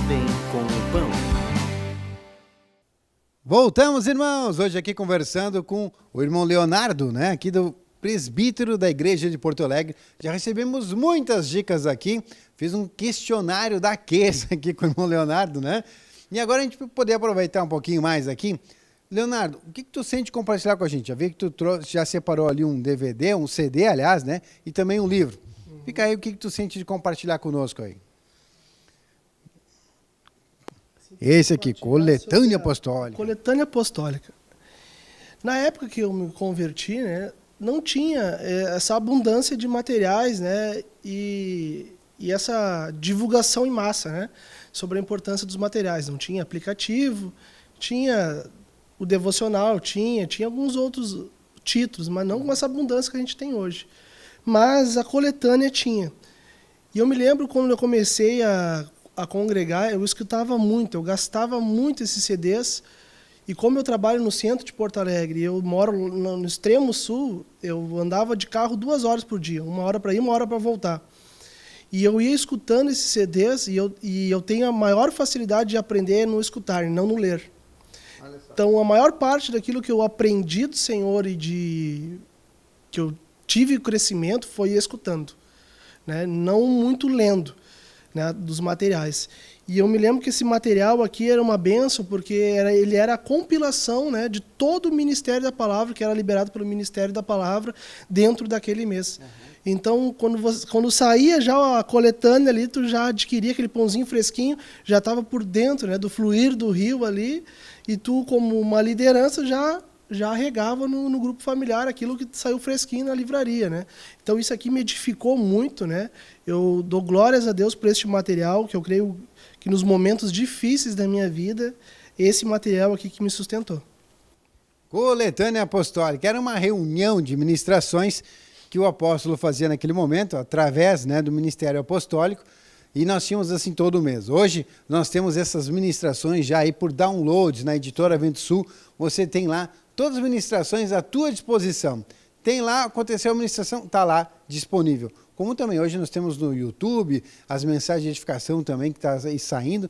Vem com o Pão. Voltamos, irmãos! Hoje aqui conversando com o irmão Leonardo, né? Aqui do presbítero da Igreja de Porto Alegre. Já recebemos muitas dicas aqui. Fiz um questionário da QES aqui com o irmão Leonardo, né? E agora a gente poder aproveitar um pouquinho mais aqui. Leonardo, o que tu sente compartilhar com a gente? Já vi que tu já separou ali um DVD, um CD, aliás, né? E também um livro. Fica aí, o que tu sente de compartilhar conosco aí? Esse aqui, Coletânea Apostólica. Coletânea Apostólica. Na época que eu me converti, né, não tinha essa abundância de materiais, né, e essa divulgação em massa, né, sobre a importância dos materiais. Não tinha aplicativo, tinha o devocional, tinha alguns outros títulos, mas não com essa abundância que a gente tem hoje. Mas a coletânea tinha. E eu me lembro quando eu comecei a congregar, eu escutava muito, eu gastava muito esses CDs, e como eu trabalho no centro de Porto Alegre, eu moro no extremo sul, eu andava de carro 2 horas por dia, 1 hora para ir, 1 hora para voltar. E eu ia escutando esses CDs, e eu tenho a maior facilidade de aprender no escutar, e não no ler. Então, a maior parte daquilo que eu aprendi do Senhor e que eu tive crescimento foi escutando, né? Não muito lendo, né, dos materiais. E eu me lembro que esse material aqui era uma bênção, porque ele era a compilação, né, de todo o Ministério da Palavra, que era liberado pelo Ministério da Palavra dentro daquele mês. Uhum. Então, quando saía já a coletânea ali, tu já adquiria aquele pãozinho fresquinho, já estava por dentro, né, do fluir do rio ali, e tu, como uma liderança, já regava no grupo familiar aquilo que saiu fresquinho na livraria, né? Então isso aqui me edificou muito, né? Eu dou glórias a Deus por este material, que eu creio que nos momentos difíceis da minha vida, esse material aqui que me sustentou. Coletânea Apostólica era uma reunião de ministrações que o apóstolo fazia naquele momento, através, né, do Ministério Apostólico, e nós tínhamos assim todo mês. Hoje nós temos essas ministrações já aí por downloads na editora Vento Sul. Você tem lá todas as ministrações à tua disposição. Tem lá, aconteceu a ministração, está lá disponível. Como também hoje nós temos no YouTube, as mensagens de edificação também que está aí saindo.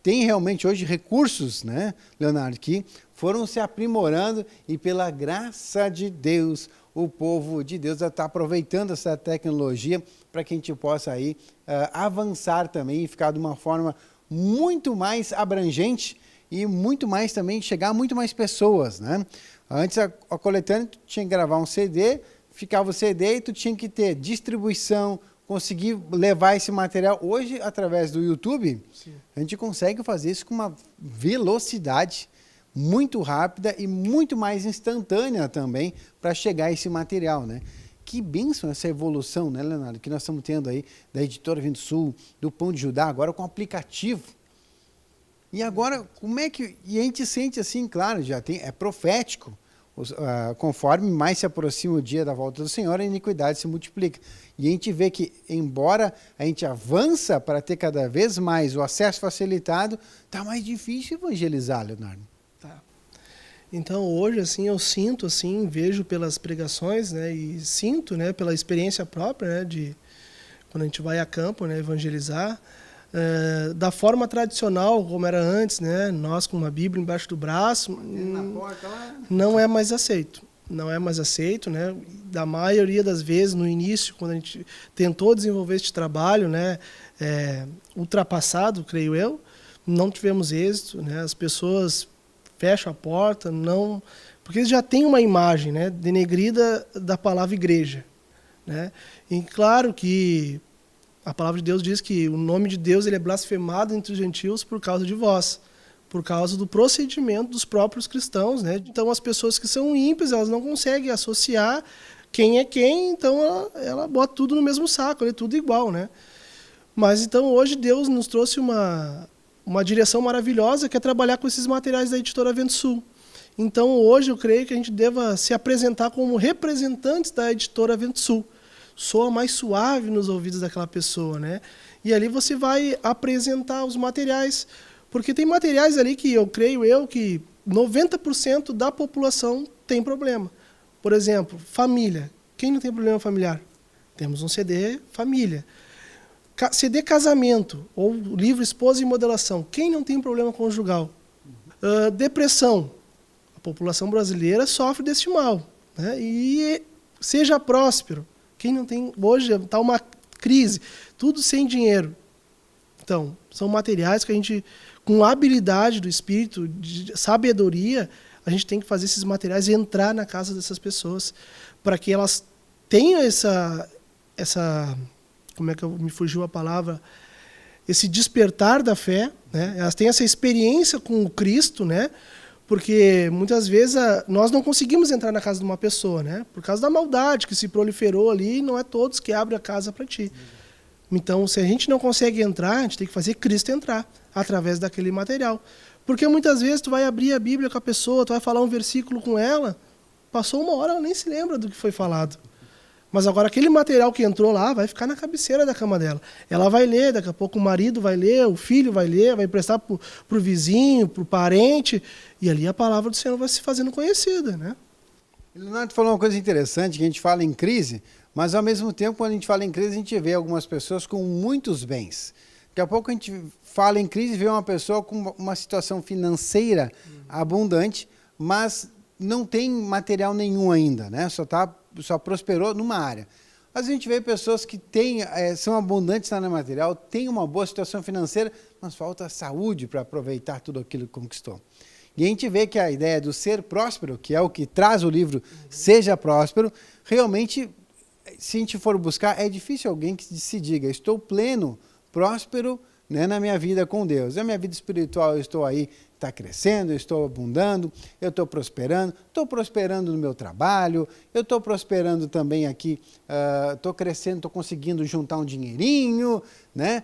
Tem realmente hoje recursos, né, Leonardo, que foram se aprimorando e pela graça de Deus, o povo de Deus está aproveitando essa tecnologia para que a gente possa aí avançar também e ficar de uma forma muito mais abrangente e muito mais também, chegar a muito mais pessoas, né? Antes a coletânea, tu tinha que gravar um CD, ficava o CD e tu tinha que ter distribuição, conseguir levar esse material. Hoje, através do YouTube, sim, a gente consegue fazer isso com uma velocidade muito rápida e muito mais instantânea também para chegar a esse material, né? Que bênção essa evolução, né, Leonardo, que nós estamos tendo aí da Editora Vento Sul, do Pão de Judá, agora com aplicativo. E agora, como é que... E a gente sente assim, claro, já tem, é profético, conforme mais se aproxima o dia da volta do Senhor, a iniquidade se multiplica. E a gente vê que, embora a gente avança para ter cada vez mais o acesso facilitado, está mais difícil evangelizar, Leonardo. Tá. Então, hoje, assim, eu sinto, assim, vejo pelas pregações, né, e sinto, né, pela experiência própria, né, de quando a gente vai a campo, né, evangelizar, da forma tradicional, como era antes, né, nós com uma Bíblia embaixo do braço, não é mais aceito. Não é mais aceito, né? Da maioria das vezes, no início, quando a gente tentou desenvolver este trabalho, né, ultrapassado, creio eu, não tivemos êxito, né? As pessoas fecham a porta, não, porque eles já têm uma imagem, né, denegrida da palavra igreja, né? E claro que a palavra de Deus diz que o nome de Deus ele é blasfemado entre os gentios por causa de vós, por causa do procedimento dos próprios cristãos, né? Então, as pessoas que são ímpias, elas não conseguem associar quem é quem, então ela bota tudo no mesmo saco, é tudo igual, né? Mas, então, hoje Deus nos trouxe uma direção maravilhosa, que é trabalhar com esses materiais da Editora Vento Sul. Então, hoje, eu creio que a gente deva se apresentar como representantes da Editora Vento Sul. Soa mais suave nos ouvidos daquela pessoa, né? E ali você vai apresentar os materiais, porque tem materiais ali que eu creio que 90% da população tem problema. Por exemplo, família. Quem não tem problema familiar? Temos um CD família. CD casamento, ou o livro Esposa e Modelação. Quem não tem problema conjugal? Depressão. A população brasileira sofre deste mal. Né? E seja próspero. Quem não tem... Hoje está uma crise. Tudo sem dinheiro. Então, são materiais que a gente, com habilidade do espírito, de sabedoria, a gente tem que fazer esses materiais entrar na casa dessas pessoas, para que elas tenham essa como é que me fugiu a palavra? Esse despertar da fé, né? Elas têm essa experiência com o Cristo, né? Porque muitas vezes nós não conseguimos entrar na casa de uma pessoa, né? Por causa da maldade que se proliferou ali, não é todos que abrem a casa para ti. Então, se a gente não consegue entrar, a gente tem que fazer Cristo entrar através daquele material. Porque muitas vezes tu vai abrir a Bíblia com a pessoa, tu vai falar um versículo com ela, passou uma hora, ela nem se lembra do que foi falado. Mas agora aquele material que entrou lá vai ficar na cabeceira da cama dela. Ela vai ler, daqui a pouco o marido vai ler, o filho vai ler, vai emprestar para o vizinho, para o parente, e ali a palavra do Senhor vai se fazendo conhecida, né? Leonardo falou uma coisa interessante, que a gente fala em crise, mas ao mesmo tempo, quando a gente fala em crise, a gente vê algumas pessoas com muitos bens. Daqui a pouco a gente fala em crise e vê uma pessoa com uma situação financeira abundante, mas não tem material nenhum ainda, né? Só prosperou numa área. Mas a gente vê pessoas que são abundantes no material, têm uma boa situação financeira, mas falta saúde para aproveitar tudo aquilo que conquistou. E a gente vê que a ideia do ser próspero, que é o que traz o livro Seja Próspero, realmente, se a gente for buscar, é difícil alguém que se diga, estou pleno, próspero, né, na minha vida com Deus. Na minha vida espiritual eu estou aí, está crescendo, eu estou abundando, eu estou prosperando no meu trabalho, eu estou prosperando também aqui, estou crescendo, estou conseguindo juntar um dinheirinho, né?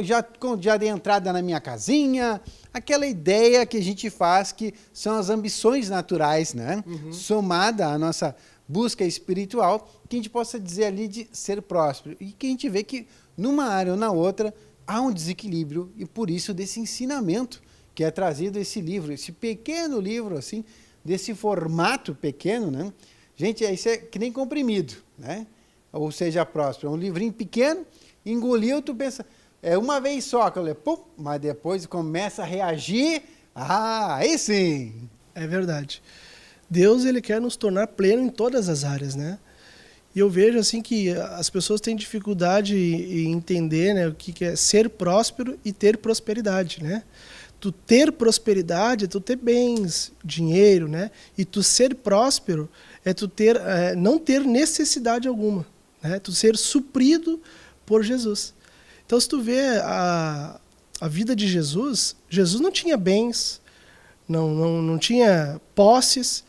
Já dei entrada na minha casinha, aquela ideia que a gente faz que são as ambições naturais, né? Somada à nossa busca espiritual, que a gente possa dizer ali de ser próspero. E que a gente vê que numa área ou na outra há um desequilíbrio e por isso desse ensinamento que é trazido esse livro, esse pequeno livro, assim, desse formato pequeno, né? Gente, isso é que nem comprimido, né? Ou seja, próspero. É um livrinho pequeno, engoliu, tu pensa, é uma vez só, que eu leio, pum, mas depois começa a reagir, aí sim! É verdade. Deus, ele quer nos tornar pleno em todas as áreas, né? E eu vejo assim que as pessoas têm dificuldade em entender, né, o que é ser próspero e ter prosperidade, né? Tu ter prosperidade é tu ter bens, dinheiro, né? E tu ser próspero é tu não ter necessidade alguma, né? Tu ser suprido por Jesus. Então, se tu vê a vida de Jesus, Jesus não tinha bens, não tinha posses,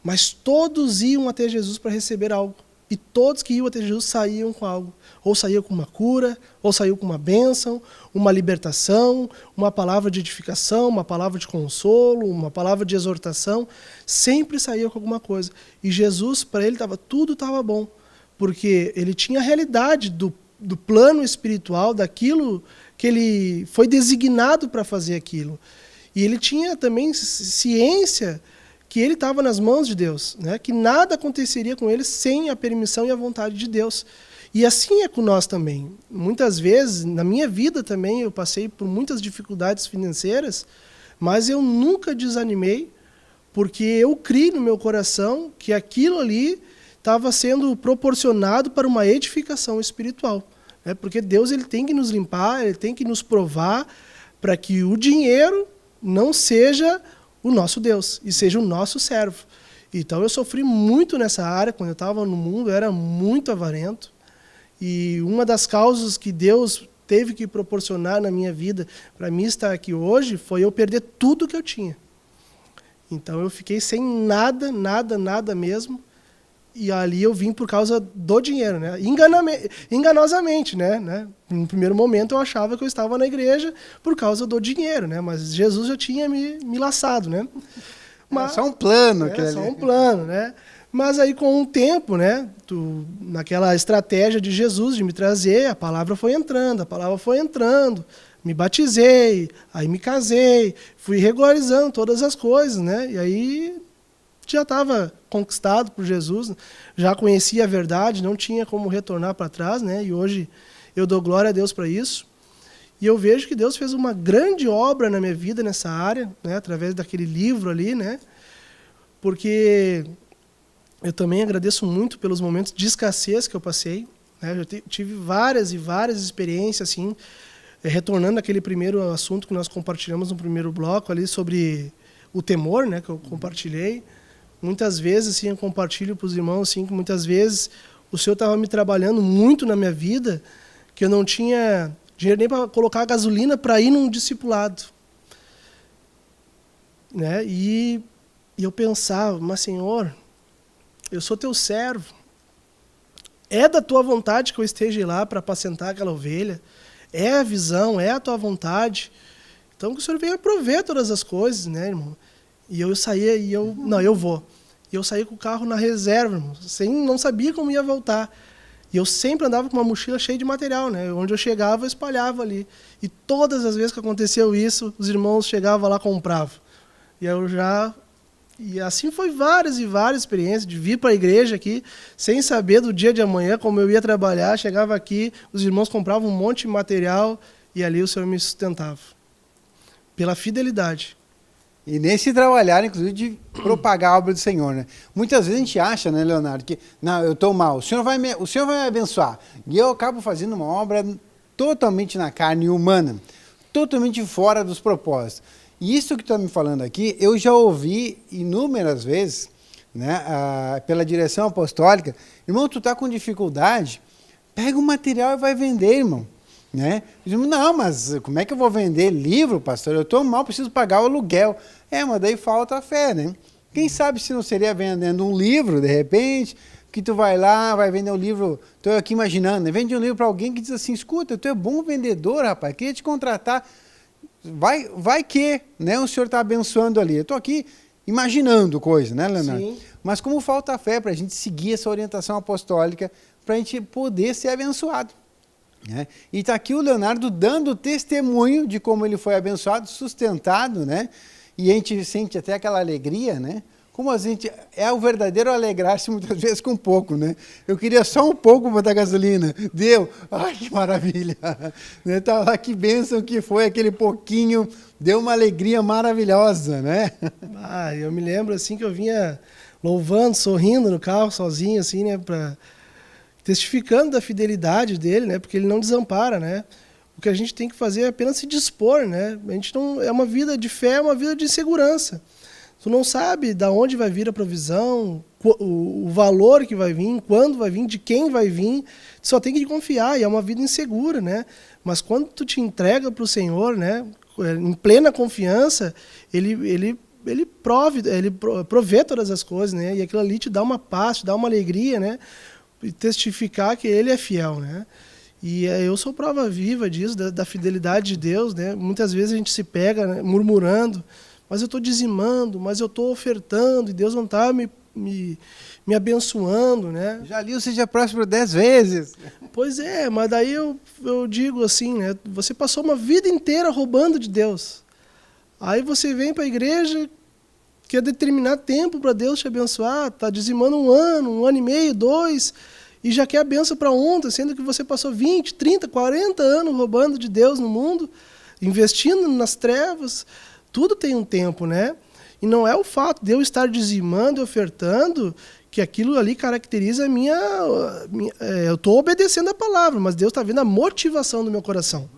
mas todos iam até Jesus para receber algo. E todos que iam até Jesus saíam com algo. Ou saíam com uma cura, ou saíam com uma bênção, uma libertação, uma palavra de edificação, uma palavra de consolo, uma palavra de exortação. Sempre saía com alguma coisa. E Jesus, para ele, tudo estava bom. Porque ele tinha a realidade do plano espiritual, daquilo que ele foi designado para fazer aquilo. E ele tinha também ciência que ele estava nas mãos de Deus, né? Que nada aconteceria com ele sem a permissão e a vontade de Deus. E assim é com nós também. Muitas vezes, na minha vida também, eu passei por muitas dificuldades financeiras, mas eu nunca desanimei, porque eu criei no meu coração que aquilo ali estava sendo proporcionado para uma edificação espiritual. Né? Porque Deus, ele tem que nos limpar, ele tem que nos provar para que o dinheiro não seja o nosso Deus, e seja o nosso servo. Então eu sofri muito nessa área, quando eu estava no mundo, eu era muito avarento, e uma das causas que Deus teve que proporcionar na minha vida, para mim estar aqui hoje, foi eu perder tudo que eu tinha. Então eu fiquei sem nada mesmo, e ali eu vim por causa do dinheiro, né? Enganosamente, né? No primeiro momento eu achava que eu estava na igreja por causa do dinheiro, né? Mas Jesus já tinha me laçado, né? Mas, só um plano. Só um plano, né? Mas aí com o tempo, né? Naquela estratégia de Jesus de me trazer, a palavra foi entrando, me batizei, aí me casei, fui regularizando todas as coisas, né? E aí já estava conquistado por Jesus, já conhecia a verdade, não tinha como retornar para trás, né? E hoje eu dou glória a Deus para isso. E eu vejo que Deus fez uma grande obra na minha vida nessa área, né, através daquele livro ali, né, porque eu também agradeço muito pelos momentos de escassez que eu passei, né, eu tive várias e várias experiências, assim, retornando àquele primeiro assunto que nós compartilhamos no primeiro bloco ali sobre o temor, né, que eu compartilhei. Muitas vezes, assim, eu compartilho para os irmãos, assim, que muitas vezes o Senhor estava me trabalhando muito na minha vida, que eu não tinha dinheiro nem para colocar gasolina para ir num discipulado. Né? E eu pensava, mas Senhor, eu sou teu servo. É da tua vontade que eu esteja lá para apacentar aquela ovelha. É a visão, é a tua vontade. Então que o Senhor venha prover todas as coisas, né, irmão? E eu saía e eu vou. E eu saí com o carro na reserva, irmão, não sabia como ia voltar. E eu sempre andava com uma mochila cheia de material, né? Onde eu chegava, eu espalhava ali. E todas as vezes que aconteceu isso, os irmãos chegavam lá e compravam. E assim foi várias e várias experiências de vir para a igreja aqui, sem saber do dia de amanhã como eu ia trabalhar. Chegava aqui, os irmãos compravam um monte de material e ali o Senhor me sustentava. Pela fidelidade. E nesse trabalhar, inclusive, de propagar a obra do Senhor, né? Muitas vezes a gente acha, né, Leonardo, que não, eu estou mal, o Senhor vai me abençoar. E eu acabo fazendo uma obra totalmente na carne humana, totalmente fora dos propósitos. E isso que tu está me falando aqui, eu já ouvi inúmeras vezes, né, pela direção apostólica. Irmão, tu está com dificuldade, pega o material e vai vender, irmão. Né? Não, mas como é que eu vou vender livro, pastor? Eu estou mal, preciso pagar o aluguel. Mas daí falta a fé, né? Quem sabe se não seria vendendo um livro, de repente, que tu vai lá, vai vender um livro, estou aqui imaginando, né? Vende um livro para alguém que diz assim, escuta, tu é bom vendedor, rapaz, queria te contratar, vai que, né? O senhor está abençoando ali. Eu estou aqui imaginando coisa, né, Leonardo? Sim. Mas como falta a fé para a gente seguir essa orientação apostólica, para a gente poder ser abençoado. Né? E está aqui o Leonardo dando testemunho de como ele foi abençoado, sustentado, né? E a gente sente até aquela alegria, né? Como a gente é o verdadeiro alegrar-se muitas vezes com pouco, né? Eu queria só um pouco para dar gasolina, deu, ai que maravilha, né? Tá lá, que bênção que foi aquele pouquinho, deu uma alegria maravilhosa, né? Eu me lembro assim que eu vinha louvando, sorrindo no carro sozinho, assim, né? Testificando da fidelidade dele, né? Porque ele não desampara, né? O que a gente tem que fazer é apenas se dispor, né? A gente não é uma vida de fé, é uma vida de segurança. Tu não sabe de onde vai vir a provisão, o valor que vai vir, quando vai vir, de quem vai vir. Tu só tem que confiar, e é uma vida insegura, né? Mas quando tu te entrega para o Senhor, né? Em plena confiança, ele provê todas as coisas, né? E aquilo ali te dá uma paz, te dá uma alegria, né? E testificar que ele é fiel, né? E eu sou prova viva disso, da fidelidade de Deus, né? Muitas vezes a gente se pega, né, murmurando, mas eu estou dizimando, mas eu estou ofertando, e Deus não está me abençoando, né? Já li o Seja Próspero 10 vezes. Pois é, mas daí eu digo assim, né? Você passou uma vida inteira roubando de Deus. Aí você vem para a igreja, quer determinar tempo para Deus te abençoar, está dizimando um ano e meio, 2, e já quer a benção para ontem, sendo que você passou 20, 30, 40 anos roubando de Deus no mundo, investindo nas trevas. Tudo tem um tempo, né? E não é o fato de eu estar dizimando e ofertando que aquilo ali caracteriza a minha eu estou obedecendo a palavra, mas Deus está vendo a motivação do meu coração.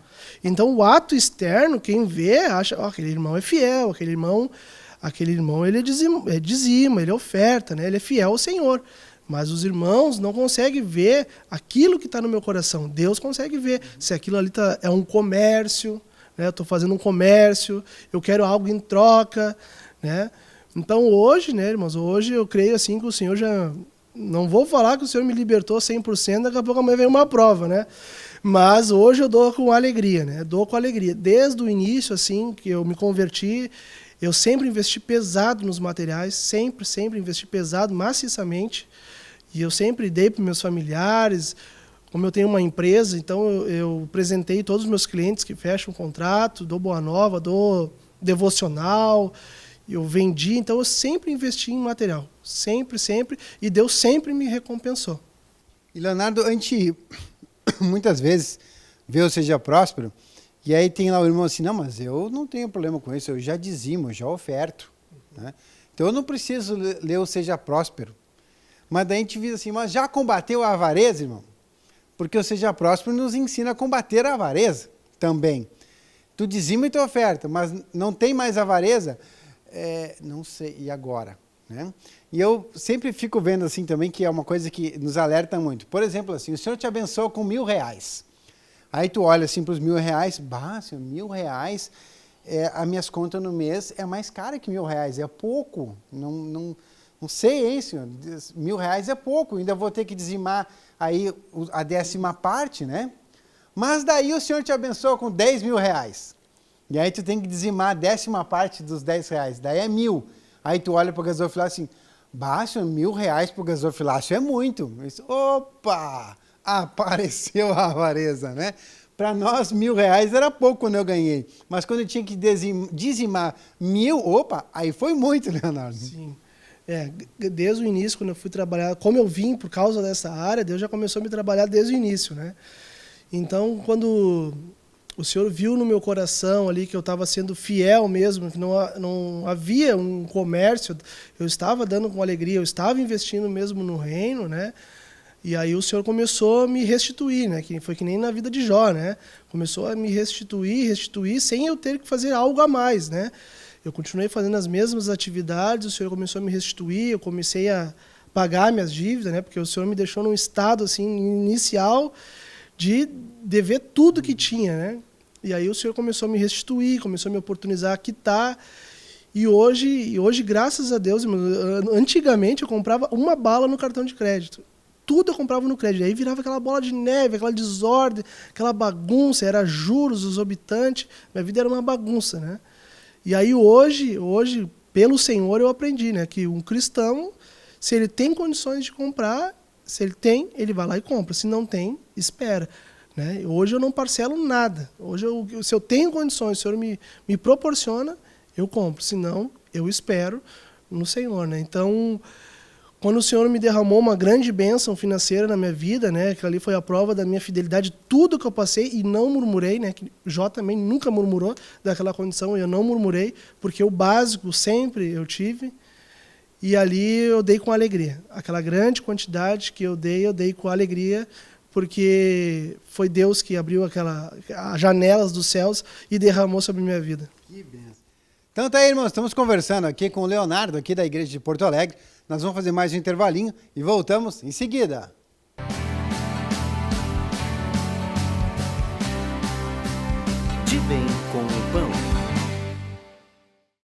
Então o ato externo, quem vê, acha, aquele irmão é fiel, aquele irmão ele dizima, ele oferta, né? Ele é fiel ao Senhor. Mas os irmãos não conseguem ver aquilo que está no meu coração. Deus consegue ver se aquilo ali é um comércio, né? Eu estou fazendo um comércio, eu quero algo em troca, né? Então hoje, né, irmãos, hoje eu creio assim que o Senhor já... Não vou falar que o Senhor me libertou 100%, daqui a pouco amanhã vem uma prova, né? Mas hoje eu dou com alegria, né? Dou com alegria. Desde o início, assim, que eu me converti, eu sempre investi pesado nos materiais, sempre investi pesado, maciçamente. E eu sempre dei para meus familiares. Como eu tenho uma empresa, então eu presentei todos os meus clientes que fecham um contrato, dou boa nova, dou devocional, eu vendi. Então eu sempre investi em material, sempre, e Deus sempre me recompensou. E Leonardo, a gente muitas vezes vê o Seja Próspero, e aí tem lá o irmão assim, não, mas eu não tenho problema com isso, eu já dizimo, eu já oferto. Né? Então eu não preciso ler o Seja Próspero. Mas daí a gente diz assim, mas já combateu a avareza, irmão? Porque o Seja Próspero nos ensina a combater a avareza também. Tu dizima e tu oferta, mas não tem mais avareza? Não sei, e agora? Né? E eu sempre fico vendo assim também, que é uma coisa que nos alerta muito. Por exemplo, assim, o Senhor te abençoa com R$1.000. Aí tu olha assim para os R$1.000, Senhor, R$1.000, as minhas contas no mês é mais cara que R$1.000, é pouco. Não sei, hein, Senhor? R$1.000 é pouco, ainda vou ter que dizimar aí a 10ª parte, né? Mas daí o Senhor te abençoa com R$10.000. E aí tu tem que dizimar a 10ª parte dos R$10, daí é 1.000. Aí tu olha para o gasofilácio assim, Senhor, R$1.000 para o gasofilácio é muito. Opa! Apareceu a avareza, né? Para nós, R$1.000 era pouco quando eu ganhei. Mas quando eu tinha que dizimar 1.000, opa, aí foi muito, Leonardo. Sim. Desde o início, quando eu fui trabalhar, como eu vim por causa dessa área, Deus já começou a me trabalhar desde o início, né? Então, quando o Senhor viu no meu coração ali que eu estava sendo fiel mesmo, que não havia um comércio, eu estava dando com alegria, eu estava investindo mesmo no reino, né? E aí o Senhor começou a me restituir, né? Que foi que nem na vida de Jó, né? Começou a me restituir, sem eu ter que fazer algo a mais, né? Eu continuei fazendo as mesmas atividades, o Senhor começou a me restituir, eu comecei a pagar minhas dívidas, né? Porque o Senhor me deixou num estado assim inicial de dever tudo que tinha, né? E aí o Senhor começou a me restituir, começou a me oportunizar a quitar. E hoje, graças a Deus, antigamente eu comprava uma bala no cartão de crédito. Tudo eu comprava no crédito. Aí virava aquela bola de neve, aquela desordem, aquela bagunça, era juros exorbitantes. Minha vida era uma bagunça, né? E aí hoje, pelo Senhor, eu aprendi, né? Que um cristão, se ele tem condições de comprar, se ele tem, ele vai lá e compra. Se não tem, espera. Né? Hoje eu não parcelo nada. Hoje, se eu tenho condições, se o Senhor me proporciona, eu compro. Se não, eu espero no Senhor. Né? Então, quando o Senhor me derramou uma grande bênção financeira na minha vida, né, que ali foi a prova da minha fidelidade, tudo que eu passei, e não murmurei, né, que Jó também nunca murmurou daquela condição, eu não murmurei, porque o básico sempre eu tive, e ali eu dei com alegria. Aquela grande quantidade que eu dei com alegria, porque foi Deus que abriu as janelas dos céus e derramou sobre a minha vida. Que bênção. Então tá aí, irmãos, estamos conversando aqui com o Leonardo, aqui da Igreja de Porto Alegre. Nós vamos fazer mais um intervalinho e voltamos em seguida. De bem com o pão.